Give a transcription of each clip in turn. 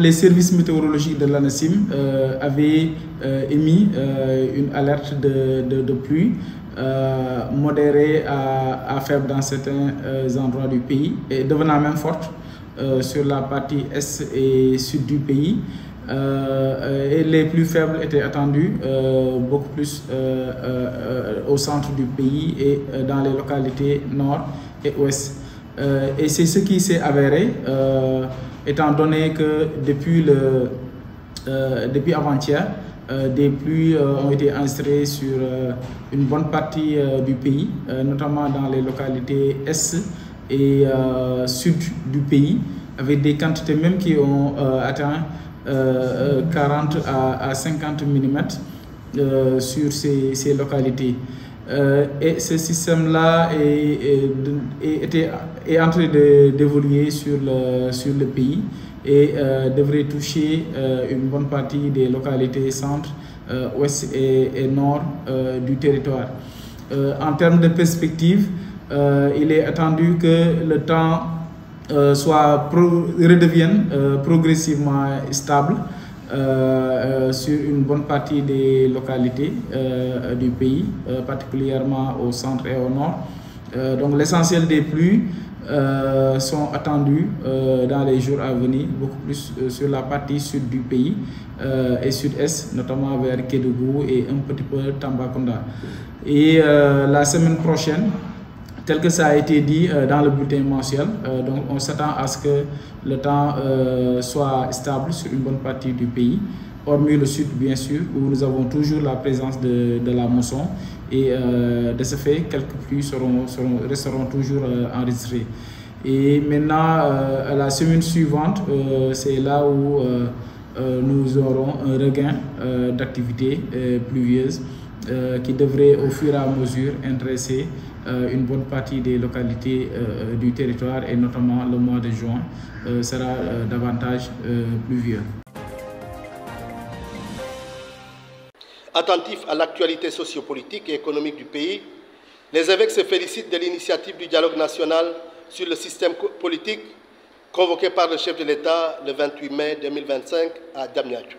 Les services météorologiques de l'ANACIM avaient émis une alerte de pluie modérée à faible dans certains endroits du pays et devenant même forte sur la partie est et sud du pays. Et les plus faibles étaient attendus beaucoup plus au centre du pays et dans les localités nord et ouest. Et c'est ce qui s'est avéré, étant donné que depuis avant-hier, des pluies ont été enregistrées sur une bonne partie du pays, notamment dans les localités est et sud du pays, avec des quantités même qui ont atteint 40 à 50 mm sur ces localités. Et ce système-là est en train d'évoluer sur le pays et devrait toucher une bonne partie des localités centre, ouest et nord du territoire. En termes de perspective, il est attendu que le temps redevienne progressivement stable sur une bonne partie des localités du pays, particulièrement au centre et au nord. Donc l'essentiel des pluies sont attendus dans les jours à venir, beaucoup plus sur la partie sud du pays et sud-est, notamment vers Kédougou et un petit peu Tambacounda. Et la semaine prochaine, tel que ça a été dit dans le bulletin mensuel, donc on s'attend à ce que le temps soit stable sur une bonne partie du pays, hormis le sud bien sûr, où nous avons toujours la présence de la mousson et de ce fait, quelques pluies resteront toujours enregistrées. Et maintenant, à la semaine suivante, c'est là où nous aurons un regain d'activité pluvieuse qui devrait au fur et à mesure intéresser une bonne partie des localités du territoire et notamment le mois de juin sera davantage pluvieux. Attentifs à l'actualité sociopolitique et économique du pays, les évêques se félicitent de l'initiative du dialogue national sur le système politique convoqué par le chef de l'État le 28 mai 2025 à Diamniadio.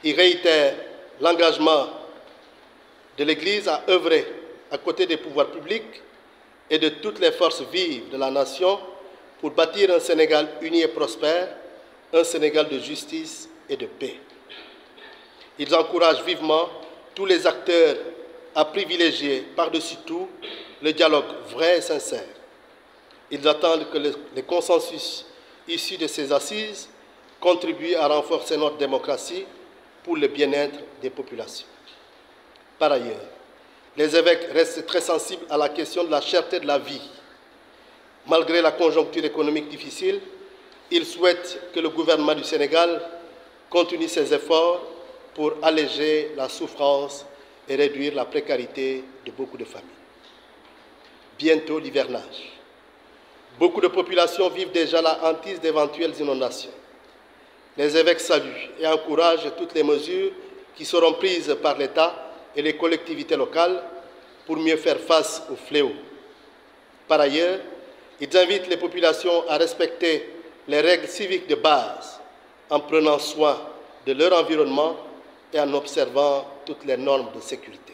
Ils réitèrent l'engagement de l'Église à œuvrer à côté des pouvoirs publics et de toutes les forces vives de la nation pour bâtir un Sénégal uni et prospère, un Sénégal de justice et de paix. Ils encouragent vivement tous les acteurs à privilégier par-dessus tout le dialogue vrai et sincère. Ils attendent que les consensus issus de ces assises contribuent à renforcer notre démocratie pour le bien-être des populations. Par ailleurs, les évêques restent très sensibles à la question de la cherté de la vie. Malgré la conjoncture économique difficile, ils souhaitent que le gouvernement du Sénégal continue ses efforts pour alléger la souffrance et réduire la précarité de beaucoup de familles. Bientôt l'hivernage. Beaucoup de populations vivent déjà la hantise d'éventuelles inondations. Les évêques saluent et encouragent toutes les mesures qui seront prises par l'État et les collectivités locales pour mieux faire face aux fléaux. Par ailleurs, ils invitent les populations à respecter les règles civiques de base en prenant soin de leur environnement et en observant toutes les normes de sécurité.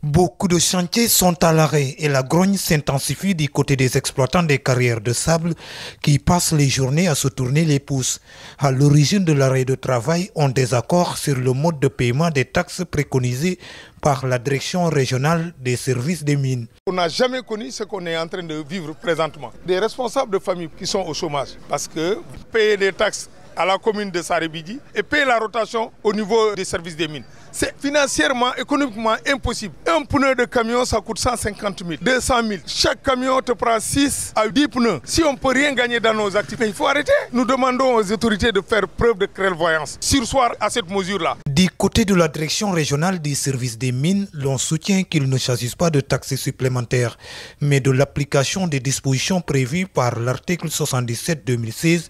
Beaucoup de chantiers sont à l'arrêt et la grogne s'intensifie du côté des exploitants des carrières de sable qui passent les journées à se tourner les pouces. À l'origine de l'arrêt de travail, un désaccord sur le mode de paiement des taxes préconisées par la direction régionale des services des mines. On n'a jamais connu ce qu'on est en train de vivre présentement. Des responsables de famille qui sont au chômage parce que payer des taxes à la commune de Sarébidi et payer la rotation au niveau des services des mines. C'est financièrement, économiquement impossible. Un pneu de camion, ça coûte 150 000, 200 000. Chaque camion te prend 6 à 10 pneus. Si on ne peut rien gagner dans nos activités, il faut arrêter. Nous demandons aux autorités de faire preuve de clairvoyance, surseoir à cette mesure-là. Du côté de la direction régionale des services des mines, l'on soutient qu'il ne s'agisse pas de taxes supplémentaires, mais de l'application des dispositions prévues par l'article 77/2016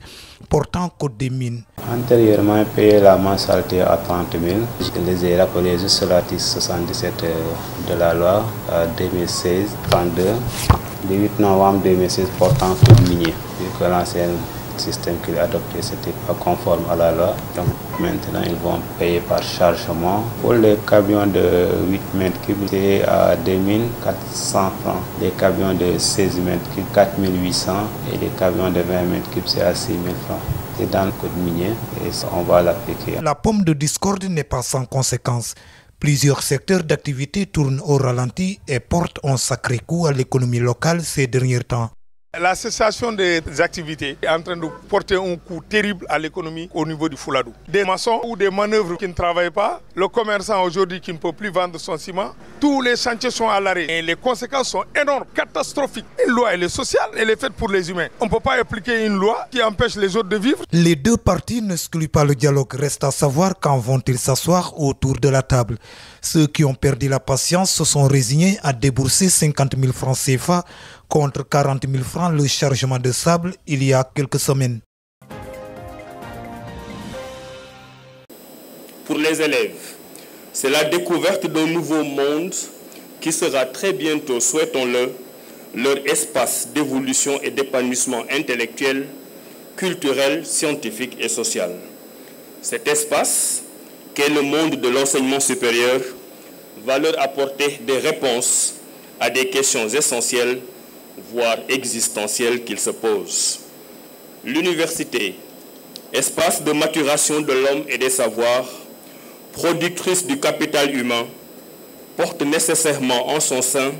portant code des mines. Antérieurement, payé la mensualité à 30 000. Je les ai rappelés juste l'article 77 de la loi 2016-32 du 8 novembre 2016 portant code minier. Vu que l'ancien système qu'il a adopté n'était pas conforme à la loi, donc maintenant ils vont payer par chargement. Pour les camions de 8 mètres cubes, c'est à 2400 francs. Les camions de 16 mètres cubes, 4800 et les camions de 20 mètres cubes, c'est à 6000 francs. C'est dans le code minier et on va l'appliquer. La pomme de discorde n'est pas sans conséquences. Plusieurs secteurs d'activité tournent au ralenti et portent un sacré coup à l'économie locale ces derniers temps. La cessation des activités est en train de porter un coup terrible à l'économie au niveau du Fouladou. Des maçons ou des manœuvres qui ne travaillent pas, le commerçant aujourd'hui qui ne peut plus vendre son ciment, tous les chantiers sont à l'arrêt et les conséquences sont énormes, catastrophiques. Une loi, elle est sociale, elle est faite pour les humains. On ne peut pas appliquer une loi qui empêche les autres de vivre. Les deux parties n'excluent pas le dialogue. Reste à savoir quand vont-ils s'asseoir autour de la table. Ceux qui ont perdu la patience se sont résignés à débourser 50 000 francs CFA contre 40 000 francs le chargement de sable il y a quelques semaines. Pour les élèves, c'est la découverte d'un nouveau monde qui sera très bientôt, souhaitons-le, leur espace d'évolution et d'épanouissement intellectuel, culturel, scientifique et social. Cet espace, qu'est le monde de l'enseignement supérieur, va leur apporter des réponses à des questions essentielles, voire existentielles qu'ils se posent. L'université, espace de maturation de l'homme et des savoirs, productrice du capital humain, porte nécessairement en son sein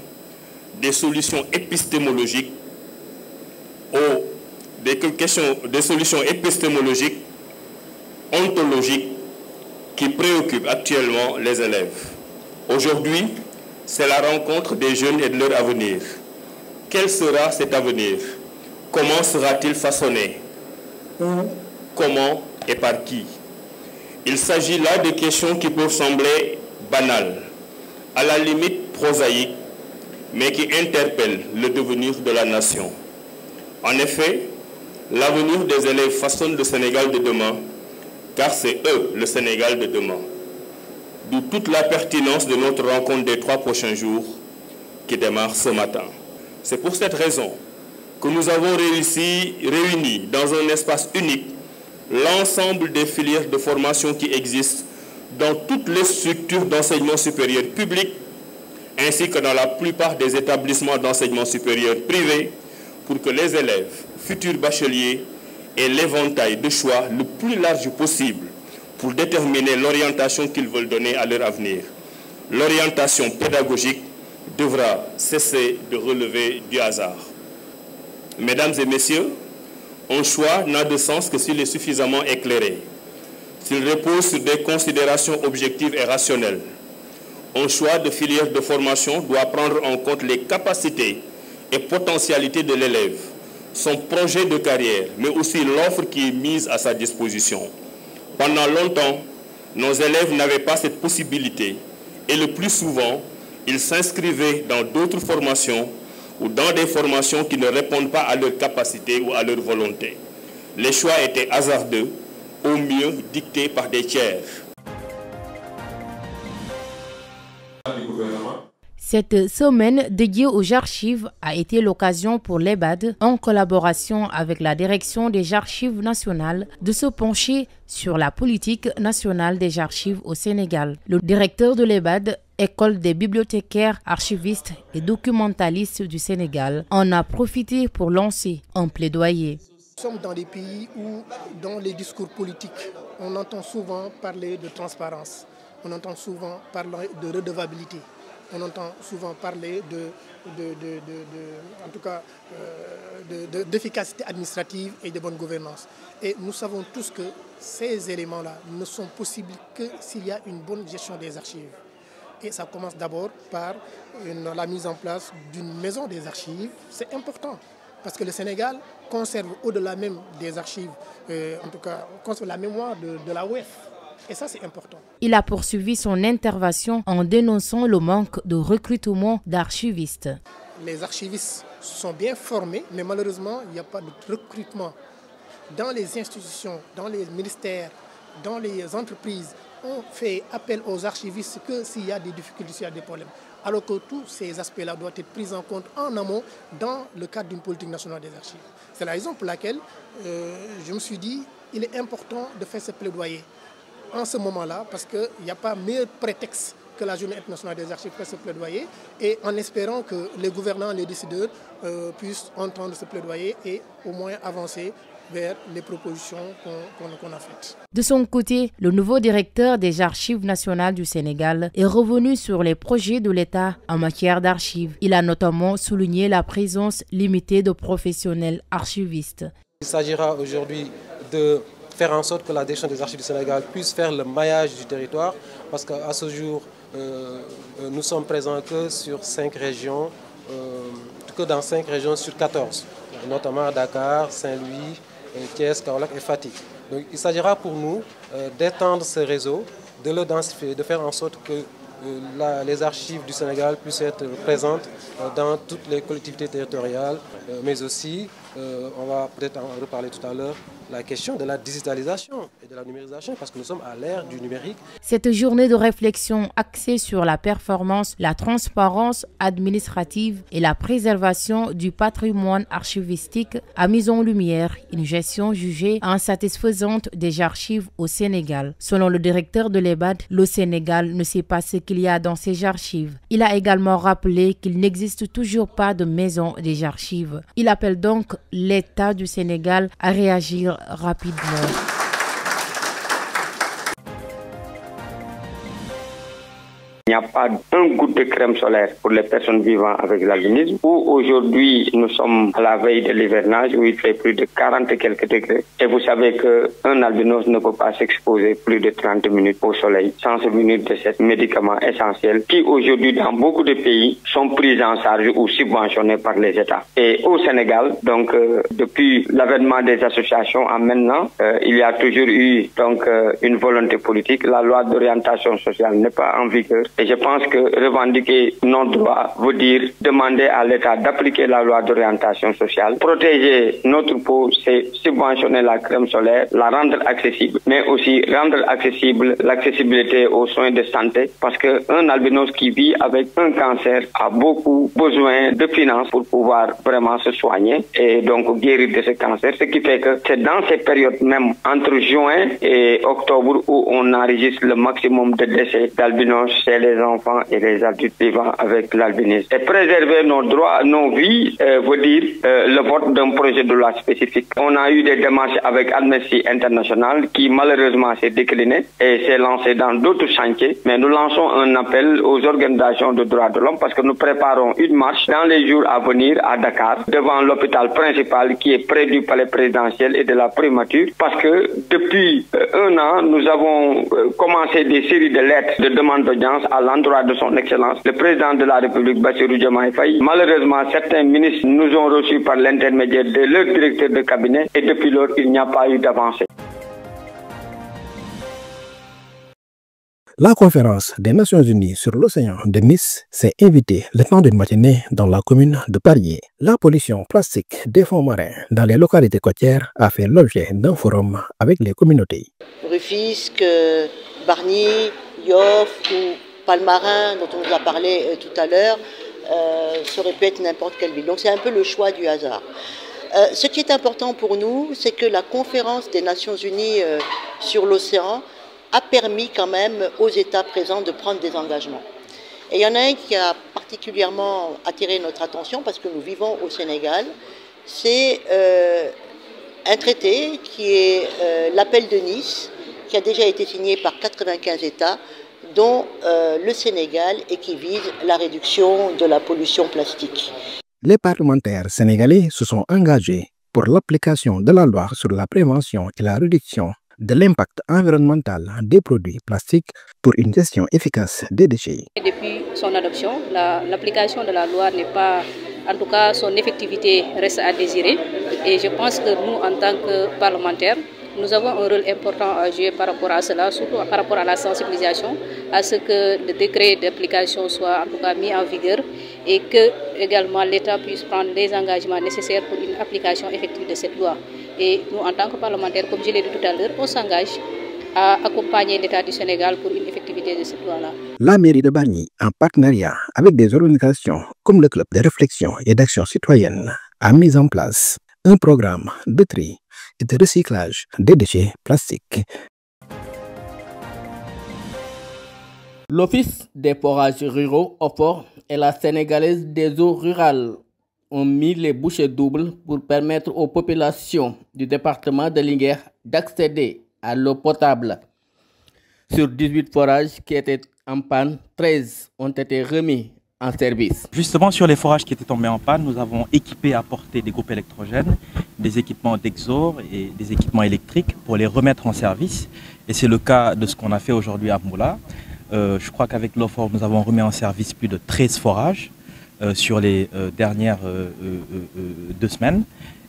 des solutions épistémologiques des solutions épistémologiques, ontologiques qui préoccupent actuellement les élèves. Aujourd'hui, c'est la rencontre des jeunes et de leur avenir. Quel sera cet avenir? Comment sera-t-il façonné? Où, comment et par qui? Il s'agit là de questions qui peuvent sembler banales, à la limite prosaïques, mais qui interpellent le devenir de la nation. En effet, l'avenir des élèves façonne le Sénégal de demain, car c'est eux le Sénégal de demain. D'où toute la pertinence de notre rencontre des 3 prochains jours qui démarre ce matin. C'est pour cette raison que nous avons réuni dans un espace unique l'ensemble des filières de formation qui existent dans toutes les structures d'enseignement supérieur public ainsi que dans la plupart des établissements d'enseignement supérieur privés pour que les élèves, futurs bacheliers, aient l'éventail de choix le plus large possible pour déterminer l'orientation qu'ils veulent donner à leur avenir. L'orientation pédagogique devra cesser de relever du hasard. Mesdames et messieurs, un choix n'a de sens que s'il est suffisamment éclairé, s'il repose sur des considérations objectives et rationnelles. Un choix de filière de formation doit prendre en compte les capacités et potentialités de l'élève, son projet de carrière, mais aussi l'offre qui est mise à sa disposition. Pendant longtemps, nos élèves n'avaient pas cette possibilité et le plus souvent, ils s'inscrivaient dans d'autres formations ou dans des formations qui ne répondent pas à leurs capacités ou à leur volonté. Les choix étaient hasardeux, au mieux dictés par des tiers. Cette semaine dédiée aux archives a été l'occasion pour l'EBAD, en collaboration avec la direction des archives nationales, de se pencher sur la politique nationale des archives au Sénégal. Le directeur de l'EBAD, École des bibliothécaires, archivistes et documentalistes du Sénégal, en a profité pour lancer un plaidoyer. Nous sommes dans des pays où, dans les discours politiques, on entend souvent parler de transparence, on entend souvent parler de redevabilité. on entend souvent parler d'efficacité administrative et de bonne gouvernance. Et nous savons tous que ces éléments-là ne sont possibles que s'il y a une bonne gestion des archives. Et ça commence d'abord par la mise en place d'une maison des archives. C'est important parce que le Sénégal conserve au-delà même des archives, en tout cas, conserve la mémoire de la OEF. Et ça, c'est important. Il a poursuivi son intervention en dénonçant le manque de recrutement d'archivistes. Les archivistes sont bien formés, mais malheureusement, il n'y a pas de recrutement. Dans les institutions, dans les ministères, dans les entreprises, on fait appel aux archivistes que s'il y a des difficultés, s'il y a des problèmes. Alors que tous ces aspects-là doivent être pris en compte en amont dans le cadre d'une politique nationale des archives. C'est la raison pour laquelle je me suis dit qu'il est important de faire ce plaidoyer en ce moment-là, parce qu'il n'y a pas meilleur prétexte que la Journée internationale des archives pour ce plaidoyer, et en espérant que les gouvernants, les décideurs puissent entendre ce plaidoyer et au moins avancer vers les propositions qu'on a faites. De son côté, le nouveau directeur des Archives nationales du Sénégal est revenu sur les projets de l'État en matière d'archives. Il a notamment souligné la présence limitée de professionnels archivistes. Il s'agira aujourd'hui de faire en sorte que la direction des archives du Sénégal puisse faire le maillage du territoire, parce qu'à ce jour, nous sommes présents que sur 5 régions, que dans 5 régions sur 14, notamment à Dakar, Saint-Louis, Thiès, Kaolack et Fatick. Donc il s'agira pour nous d'étendre ce réseau, de le densifier, de faire en sorte que les archives du Sénégal puissent être présentes dans toutes les collectivités territoriales, mais aussi, on va peut-être en reparler tout à l'heure, la question de la digitalisation et de la numérisation, parce que nous sommes à l'ère du numérique. Cette journée de réflexion axée sur la performance, la transparence administrative et la préservation du patrimoine archivistique a mis en lumière une gestion jugée insatisfaisante des archives au Sénégal. Selon le directeur de l'EBAD, le Sénégal ne sait pas ce qu'il y a dans ces archives. Il a également rappelé qu'il n'existe toujours pas de maison des archives. Il appelle donc l'État du Sénégal à réagir rapidement. Il n'y a pas un goutte de crème solaire pour les personnes vivant avec l'albinisme. Où aujourd'hui, nous sommes à la veille de l'hivernage où il fait plus de 40 et quelques degrés. Et vous savez qu'un albinos ne peut pas s'exposer plus de 30 minutes au soleil sans se munir de ces médicaments essentiels qui aujourd'hui dans beaucoup de pays sont pris en charge ou subventionnés par les États. Et au Sénégal, donc depuis l'avènement des associations à maintenant, il y a toujours eu donc une volonté politique. La loi d'orientation sociale n'est pas en vigueur. Et je pense que revendiquer nos droits veut dire demander à l'État d'appliquer la loi d'orientation sociale. Protéger notre peau, c'est subventionner la crème solaire, la rendre accessible, mais aussi rendre accessible l'accessibilité aux soins de santé, parce qu'un albinos qui vit avec un cancer a beaucoup besoin de finances pour pouvoir vraiment se soigner et donc guérir de ce cancer. Ce qui fait que c'est dans ces périodes même, entre juin et octobre, où on enregistre le maximum de décès d'albinos chez les enfants et les adultes vivant avec l'albinisme. Et préserver nos droits, nos vies, veut dire le vote d'un projet de loi spécifique. On a eu des démarches avec Amnesty International qui malheureusement s'est décliné et s'est lancé dans d'autres chantiers. Mais nous lançons un appel aux organisations de droits de l'homme parce que nous préparons une marche dans les jours à venir à Dakar devant l'hôpital principal qui est près du palais présidentiel et de la primature, parce que depuis un an, nous avons commencé des séries de lettres de demande d'audience à l'endroit de son Excellence, le président de la République, Bassirou Diomaye Faye. Malheureusement, certains ministres nous ont reçus par l'intermédiaire de leur directeur de cabinet et depuis lors, il n'y a pas eu d'avancée. La conférence des Nations Unies sur l'océan de Nice s'est invitée le temps d'une matinée dans la commune de Parier. La pollution plastique des fonds marins dans les localités côtières a fait l'objet d'un forum avec les communautés. Rufisque, Bargny, Yoff ou Palmarin, dont on nous a parlé tout à l'heure, ça aurait pu être n'importe quelle ville. Donc c'est un peu le choix du hasard. Ce qui est important pour nous, c'est que la conférence des Nations Unies sur l'océan a permis quand même aux États présents de prendre des engagements. Et il y en a un qui a particulièrement attiré notre attention parce que nous vivons au Sénégal. C'est un traité qui est l'appel de Nice, qui a déjà été signé par 95 États, dont le Sénégal et qui vise la réduction de la pollution plastique. Les parlementaires sénégalais se sont engagés pour l'application de la loi sur la prévention et la réduction de l'impact environnemental des produits plastiques pour une gestion efficace des déchets. Depuis son adoption, l'application de la loi n'est pas, en tout cas son effectivité reste à désirer. Et je pense que nous, en tant que parlementaires, nous avons un rôle important à jouer par rapport à cela, surtout par rapport à la sensibilisation, à ce que le décret d'application soit en tout cas mis en vigueur et que également l'État puisse prendre les engagements nécessaires pour une application effective de cette loi. Et nous, en tant que parlementaires, comme je l'ai dit tout à l'heure, on s'engage à accompagner l'État du Sénégal pour une effectivité de cette loi-là. La mairie de Bargny, en partenariat avec des organisations comme le Club de réflexion et d'action citoyenne, a mis en place un programme de tri et de recyclage des déchets plastiques. L'Office des forages ruraux OFOR et la Sénégalaise des eaux rurales ont mis les bouchées doubles pour permettre aux populations du département de Linguère d'accéder à l'eau potable. Sur 18 forages qui étaient en panne, 13 ont été remis en service. Justement, sur les forages qui étaient tombés en panne, nous avons équipé à apporter des groupes électrogènes, des équipements d'exor et des équipements électriques pour les remettre en service. Et c'est le cas de ce qu'on a fait aujourd'hui à Moula. Je crois qu'avec l'OFOR, nous avons remis en service plus de 13 forages sur les dernières 2 semaines.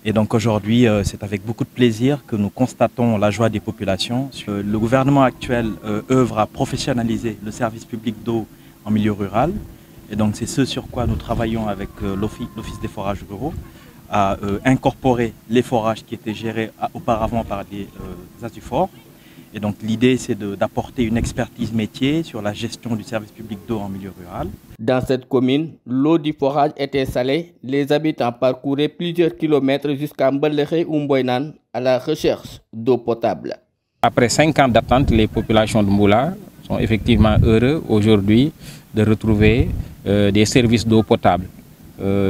Et donc aujourd'hui, c'est avec beaucoup de plaisir que nous constatons la joie des populations. Le gouvernement actuel œuvre à professionnaliser le service public d'eau en milieu rural. Et donc c'est ce sur quoi nous travaillons avec l'Office des forages ruraux, à incorporer les forages qui étaient gérés auparavant par les ASUFOR. Et donc l'idée, c'est d'apporter une expertise métier sur la gestion du service public d'eau en milieu rural. Dans cette commune, l'eau du forage était salée. Les habitants parcouraient plusieurs kilomètres jusqu'à Mbeléré ou Mboynan à la recherche d'eau potable. Après 5 ans d'attente, les populations de Moula sont effectivement heureux aujourd'hui de retrouver des services d'eau potable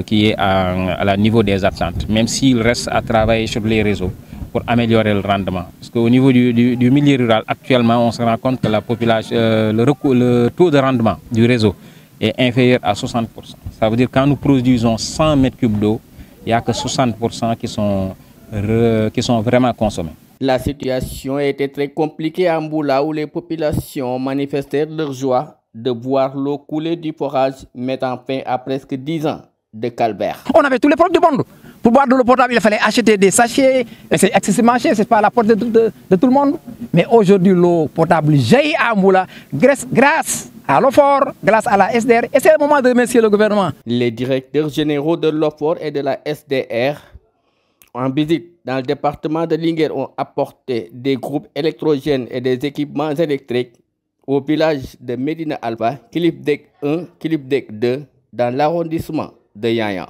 qui est à la niveau des attentes, même s'il reste à travailler sur les réseaux pour améliorer le rendement. Parce qu'au niveau du milieu rural, actuellement, on se rend compte que la population, le taux de rendement du réseau est inférieur à 60%. Ça veut dire que quand nous produisons 100 mètres cubes d'eau, il n'y a que 60% qui sont vraiment consommés. La situation était très compliquée à Mboula où les populations manifestaient leur joie de voir l'eau couler du forage mettant fin à presque 10 ans de calvaire. On avait tous les problèmes du monde. Pour boire de l'eau potable, il fallait acheter des sachets. Et c'est accessible, ce n'est pas à la portée de tout le monde. Mais aujourd'hui, l'eau potable jaillit à Moula grâce à l'OFOR, grâce à la SDR. Et c'est le moment de remercier le gouvernement. Les directeurs généraux de l'OFOR et de la SDR en visite dans le département de Linguère ont apporté des groupes électrogènes et des équipements électriques au village de Medina Alba, Kilipdek 1, Kilipdek 2, dans l'arrondissement de Yaya.